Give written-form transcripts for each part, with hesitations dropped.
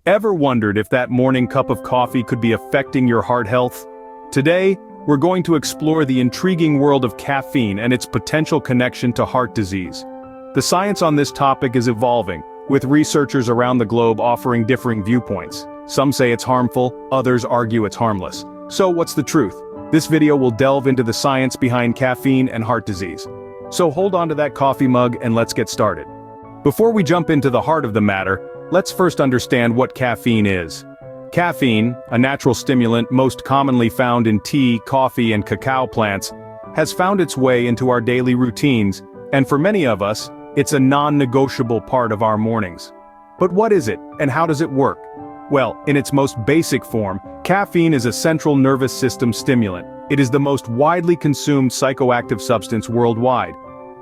Ever wondered if that morning cup of coffee could be affecting your heart health? Today, we're going to explore the intriguing world of caffeine and its potential connection to heart disease. The science on this topic is evolving, with researchers around the globe offering differing viewpoints. Some say it's harmful, others argue it's harmless. So what's the truth? This video will delve into the science behind caffeine and heart disease. So hold on to that coffee mug and let's get started. Before we jump into the heart of the matter, let's first understand what caffeine is. Caffeine, a natural stimulant most commonly found in tea, coffee, and cacao plants, has found its way into our daily routines, and for many of us, it's a non-negotiable part of our mornings. But what is it, and how does it work? Well, in its most basic form, caffeine is a central nervous system stimulant. It is the most widely consumed psychoactive substance worldwide.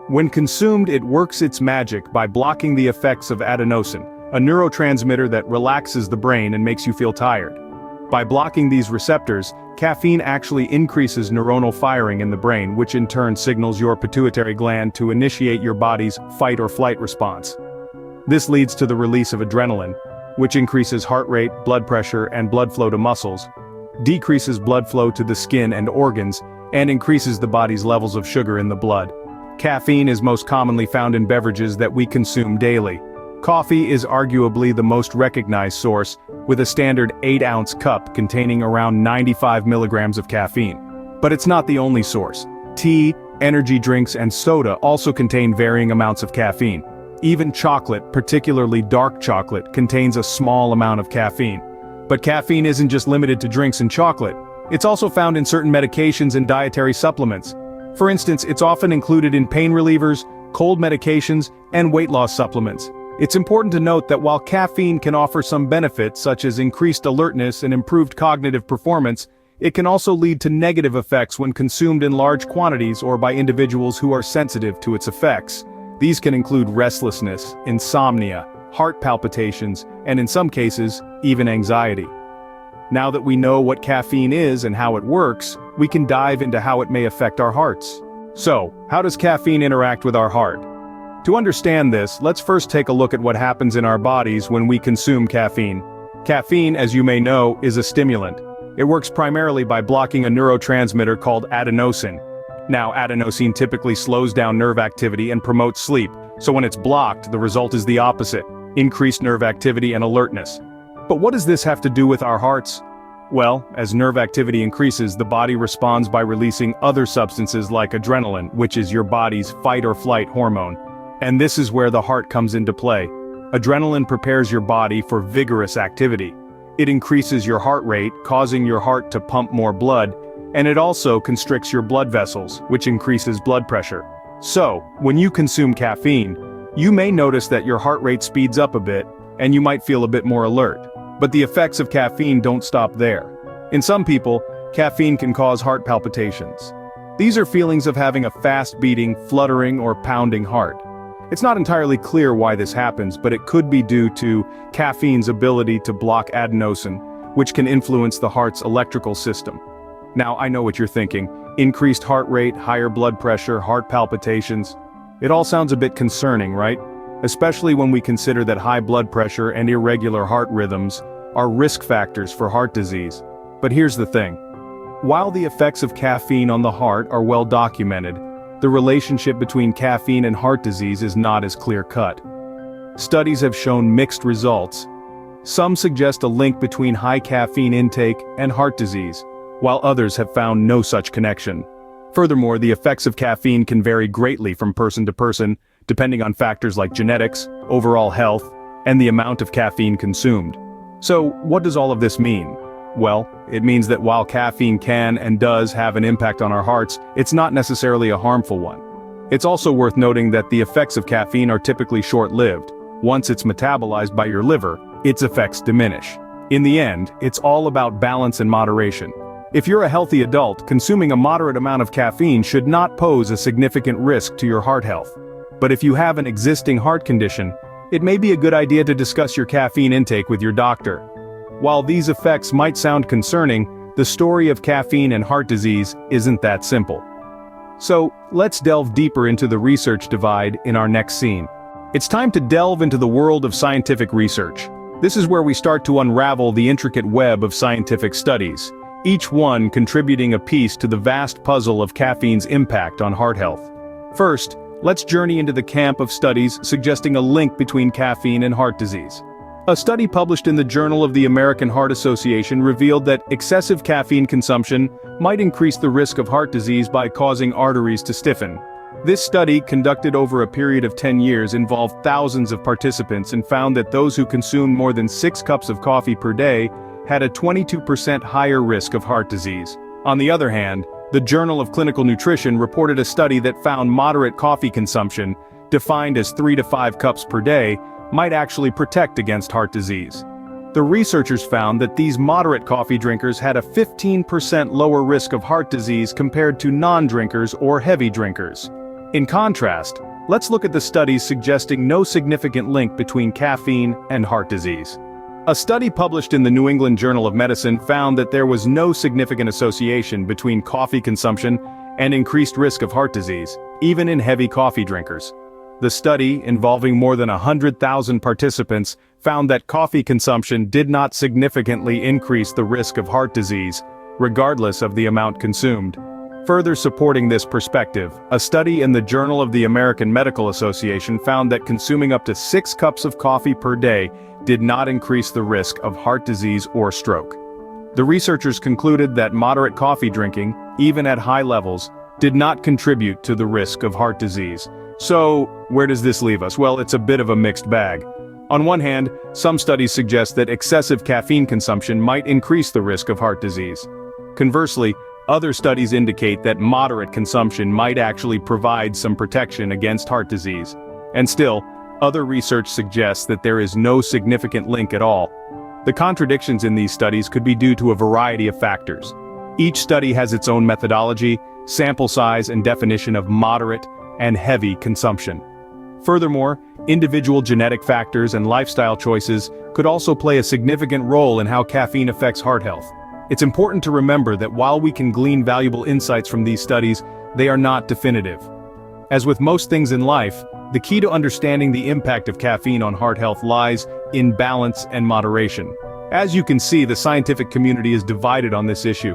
When consumed, it works its magic by blocking the effects of adenosine, a neurotransmitter that relaxes the brain and makes you feel tired. By blocking these receptors, caffeine actually increases neuronal firing in the brain, which in turn signals your pituitary gland to initiate your body's fight or flight response. This leads to the release of adrenaline, which increases heart rate, blood pressure, and blood flow to muscles, decreases blood flow to the skin and organs, and increases the body's levels of sugar in the blood. Caffeine is most commonly found in beverages that we consume daily. Coffee is arguably the most recognized source, with a standard 8-ounce cup containing around 95 milligrams of caffeine. But it's not the only source. Tea, energy drinks, and soda also contain varying amounts of caffeine. Even chocolate, particularly dark chocolate, contains a small amount of caffeine. But caffeine isn't just limited to drinks and chocolate. It's also found in certain medications and dietary supplements. For instance, it's often included in pain relievers, cold medications, and weight loss supplements. It's important to note that while caffeine can offer some benefits such as increased alertness and improved cognitive performance, it can also lead to negative effects when consumed in large quantities or by individuals who are sensitive to its effects. These can include restlessness, insomnia, heart palpitations, and in some cases, even anxiety. Now that we know what caffeine is and how it works, we can dive into how it may affect our hearts. So, how does caffeine interact with our heart? To understand this, let's first take a look at what happens in our bodies when we consume caffeine. Caffeine, as you may know, is a stimulant. It works primarily by blocking a neurotransmitter called adenosine. Now, adenosine typically slows down nerve activity and promotes sleep, so when it's blocked, the result is the opposite: increased nerve activity and alertness. But what does this have to do with our hearts? Well, as nerve activity increases, the body responds by releasing other substances like adrenaline, which is your body's fight or flight hormone. And this is where the heart comes into play. Adrenaline prepares your body for vigorous activity. It increases your heart rate, causing your heart to pump more blood, and it also constricts your blood vessels, which increases blood pressure. So, when you consume caffeine, you may notice that your heart rate speeds up a bit, and you might feel a bit more alert. But the effects of caffeine don't stop there. In some people, caffeine can cause heart palpitations. These are feelings of having a fast-beating, fluttering, or pounding heart. It's not entirely clear why this happens, but it could be due to caffeine's ability to block adenosine, which can influence the heart's electrical system. Now, I know what you're thinking: increased heart rate, higher blood pressure, heart palpitations. It all sounds a bit concerning, right? Especially when we consider that high blood pressure and irregular heart rhythms are risk factors for heart disease. But here's the thing. While the effects of caffeine on the heart are well documented, the relationship between caffeine and heart disease is not as clear-cut. Studies have shown mixed results. Some suggest a link between high caffeine intake and heart disease, while others have found no such connection. Furthermore, the effects of caffeine can vary greatly from person to person, depending on factors like genetics, overall health, and the amount of caffeine consumed. So, what does all of this mean? Well, it means that while caffeine can and does have an impact on our hearts, it's not necessarily a harmful one. It's also worth noting that the effects of caffeine are typically short-lived. Once it's metabolized by your liver, its effects diminish. In the end, it's all about balance and moderation. If you're a healthy adult, consuming a moderate amount of caffeine should not pose a significant risk to your heart health. But if you have an existing heart condition, it may be a good idea to discuss your caffeine intake with your doctor. While these effects might sound concerning, the story of caffeine and heart disease isn't that simple. So, let's delve deeper into the research divide in our next scene. It's time to delve into the world of scientific research. This is where we start to unravel the intricate web of scientific studies, each one contributing a piece to the vast puzzle of caffeine's impact on heart health. First, let's journey into the camp of studies suggesting a link between caffeine and heart disease. A study published in the Journal of the American Heart Association revealed that excessive caffeine consumption might increase the risk of heart disease by causing arteries to stiffen. This study, conducted over a period of 10 years, involved thousands of participants and found that those who consumed more than 6 cups of coffee per day had a 22% higher risk of heart disease. On the other hand, the Journal of Clinical Nutrition reported a study that found moderate coffee consumption, defined as 3 to 5 cups per day, might actually protect against heart disease. The researchers found that these moderate coffee drinkers had a 15% lower risk of heart disease compared to non-drinkers or heavy drinkers. In contrast, let's look at the studies suggesting no significant link between caffeine and heart disease. A study published in the New England Journal of Medicine found that there was no significant association between coffee consumption and increased risk of heart disease, even in heavy coffee drinkers. The study, involving more than 100,000 participants, found that coffee consumption did not significantly increase the risk of heart disease, regardless of the amount consumed. Further supporting this perspective, a study in the Journal of the American Medical Association found that consuming up to 6 cups of coffee per day did not increase the risk of heart disease or stroke. The researchers concluded that moderate coffee drinking, even at high levels, did not contribute to the risk of heart disease. So, where does this leave us? Well, it's a bit of a mixed bag. On one hand, some studies suggest that excessive caffeine consumption might increase the risk of heart disease. Conversely, other studies indicate that moderate consumption might actually provide some protection against heart disease. And still, other research suggests that there is no significant link at all. The contradictions in these studies could be due to a variety of factors. Each study has its own methodology, sample size and definition of moderate and heavy consumption. Furthermore, individual genetic factors and lifestyle choices could also play a significant role in how caffeine affects heart health. It's important to remember that while we can glean valuable insights from these studies, they are not definitive. As with most things in life, the key to understanding the impact of caffeine on heart health lies in balance and moderation. As you can see, the scientific community is divided on this issue.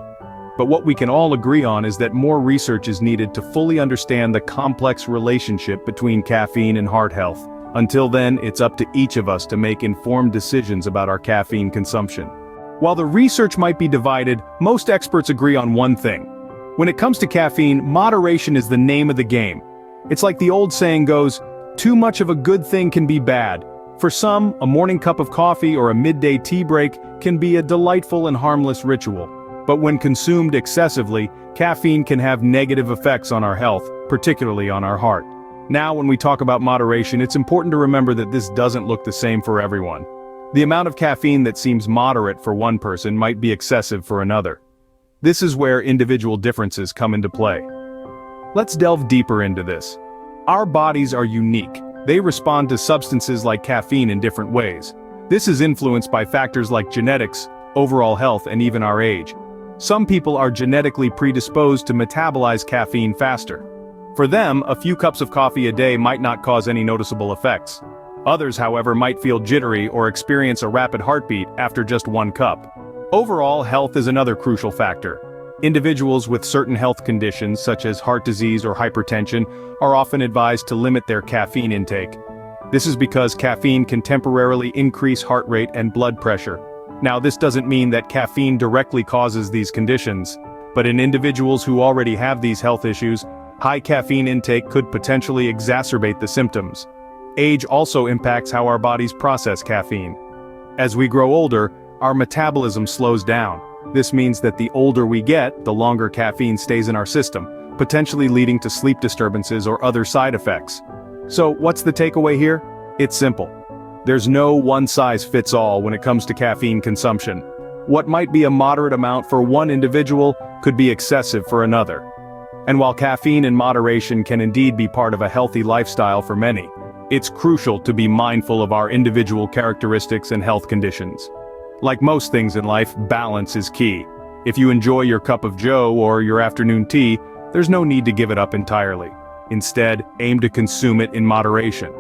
But what we can all agree on is that more research is needed to fully understand the complex relationship between caffeine and heart health. Until then, it's up to each of us to make informed decisions about our caffeine consumption. While the research might be divided, most experts agree on one thing. When it comes to caffeine, moderation is the name of the game. It's like the old saying goes, too much of a good thing can be bad. For some, a morning cup of coffee or a midday tea break can be a delightful and harmless ritual. But when consumed excessively, caffeine can have negative effects on our health, particularly on our heart. Now, when we talk about moderation, it's important to remember that this doesn't look the same for everyone. The amount of caffeine that seems moderate for one person might be excessive for another. This is where individual differences come into play. Let's delve deeper into this. Our bodies are unique. They respond to substances like caffeine in different ways. This is influenced by factors like genetics, overall health, and even our age. Some people are genetically predisposed to metabolize caffeine faster. For them, a few cups of coffee a day might not cause any noticeable effects. Others, however, might feel jittery or experience a rapid heartbeat after just 1 cup. Overall health is another crucial factor. Individuals with certain health conditions, such as heart disease or hypertension, are often advised to limit their caffeine intake. This is because caffeine can temporarily increase heart rate and blood pressure. Now, this doesn't mean that caffeine directly causes these conditions, but in individuals who already have these health issues, high caffeine intake could potentially exacerbate the symptoms. Age also impacts how our bodies process caffeine. As we grow older, our metabolism slows down. This means that the older we get, the longer caffeine stays in our system, potentially leading to sleep disturbances or other side effects. So, what's the takeaway here? It's simple. There's no one-size-fits-all when it comes to caffeine consumption. What might be a moderate amount for one individual could be excessive for another. And while caffeine in moderation can indeed be part of a healthy lifestyle for many, it's crucial to be mindful of our individual characteristics and health conditions. Like most things in life, balance is key. If you enjoy your cup of joe or your afternoon tea, there's no need to give it up entirely. Instead, aim to consume it in moderation.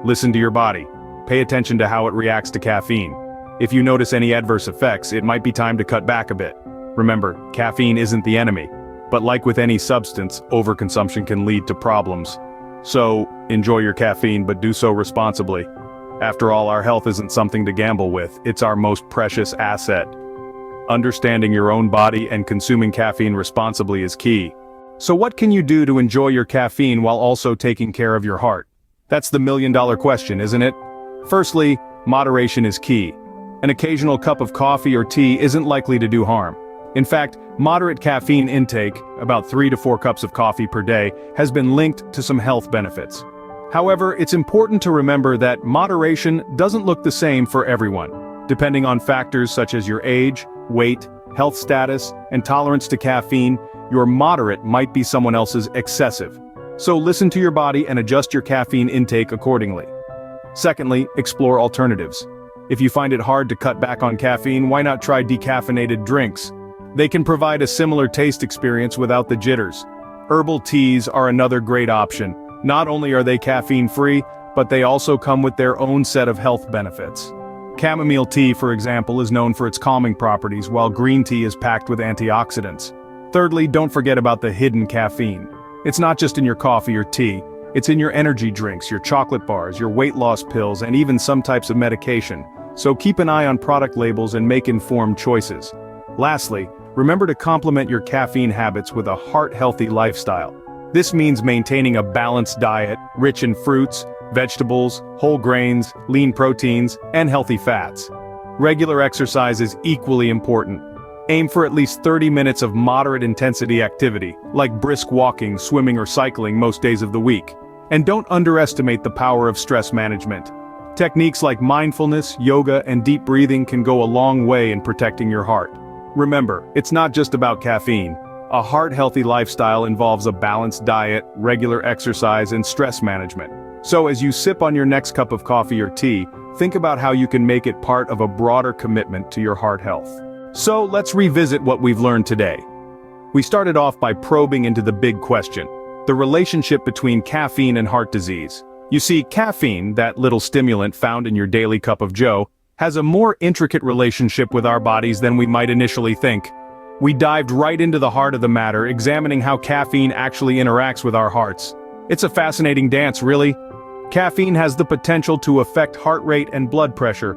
Listen to your body. Pay attention to how it reacts to caffeine. If you notice any adverse effects, it might be time to cut back a bit. Remember, caffeine isn't the enemy, but like with any substance, overconsumption can lead to problems. So, enjoy your caffeine, but do so responsibly. After all, our health isn't something to gamble with, it's our most precious asset. Understanding your own body and consuming caffeine responsibly is key. So what can you do to enjoy your caffeine while also taking care of your heart? That's the million-dollar question, isn't it? Firstly, moderation is key. An occasional cup of coffee or tea isn't likely to do harm. In fact, moderate caffeine intake, about 3 to 4 cups of coffee per day, has been linked to some health benefits. However, it's important to remember that moderation doesn't look the same for everyone. Depending on factors such as your age, weight, health status, and tolerance to caffeine, your moderate might be someone else's excessive. So listen to your body and adjust your caffeine intake accordingly. Secondly, explore alternatives. If you find it hard to cut back on caffeine, why not try decaffeinated drinks? They can provide a similar taste experience without the jitters. Herbal teas are another great option. Not only are they caffeine-free, but they also come with their own set of health benefits. Chamomile tea, for example, is known for its calming properties, while green tea is packed with antioxidants. Thirdly, don't forget about the hidden caffeine. It's not just in your coffee or tea, it's in your energy drinks, your chocolate bars, your weight loss pills, and even some types of medication. So keep an eye on product labels and make informed choices. Lastly, remember to complement your caffeine habits with a heart-healthy lifestyle. This means maintaining a balanced diet, rich in fruits, vegetables, whole grains, lean proteins, and healthy fats. Regular exercise is equally important. Aim for at least 30 minutes of moderate intensity activity, like brisk walking, swimming, or cycling most days of the week. And don't underestimate the power of stress management. Techniques like mindfulness, yoga, and deep breathing can go a long way in protecting your heart. Remember, it's not just about caffeine. A heart-healthy lifestyle involves a balanced diet, regular exercise, and stress management. So as you sip on your next cup of coffee or tea, think about how you can make it part of a broader commitment to your heart health. So let's revisit what we've learned today. We started off by probing into the big question, the relationship between caffeine and heart disease. You see, caffeine, that little stimulant found in your daily cup of joe, has a more intricate relationship with our bodies than we might initially think. We dived right into the heart of the matter, examining how caffeine actually interacts with our hearts. It's a fascinating dance, really. Caffeine has the potential to affect heart rate and blood pressure,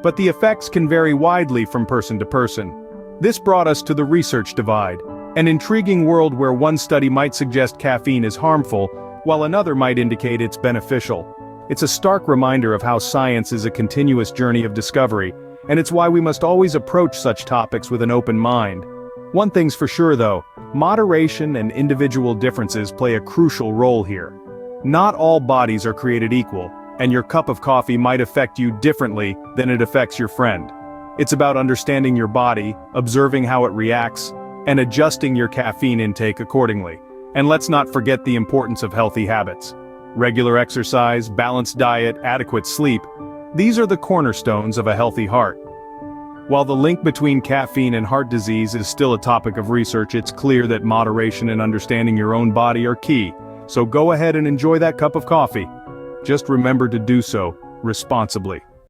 but the effects can vary widely from person to person. This brought us to the research divide, an intriguing world where one study might suggest caffeine is harmful, while another might indicate it's beneficial. It's a stark reminder of how science is a continuous journey of discovery, and it's why we must always approach such topics with an open mind. One thing's for sure though, moderation and individual differences play a crucial role here. Not all bodies are created equal, and your cup of coffee might affect you differently than it affects your friend. It's about understanding your body, observing how it reacts, and adjusting your caffeine intake accordingly. And let's not forget the importance of healthy habits. Regular exercise, balanced diet, adequate sleep, these are the cornerstones of a healthy heart. While the link between caffeine and heart disease is still a topic of research, it's clear that moderation and understanding your own body are key. So go ahead and enjoy that cup of coffee. Just remember to do so responsibly.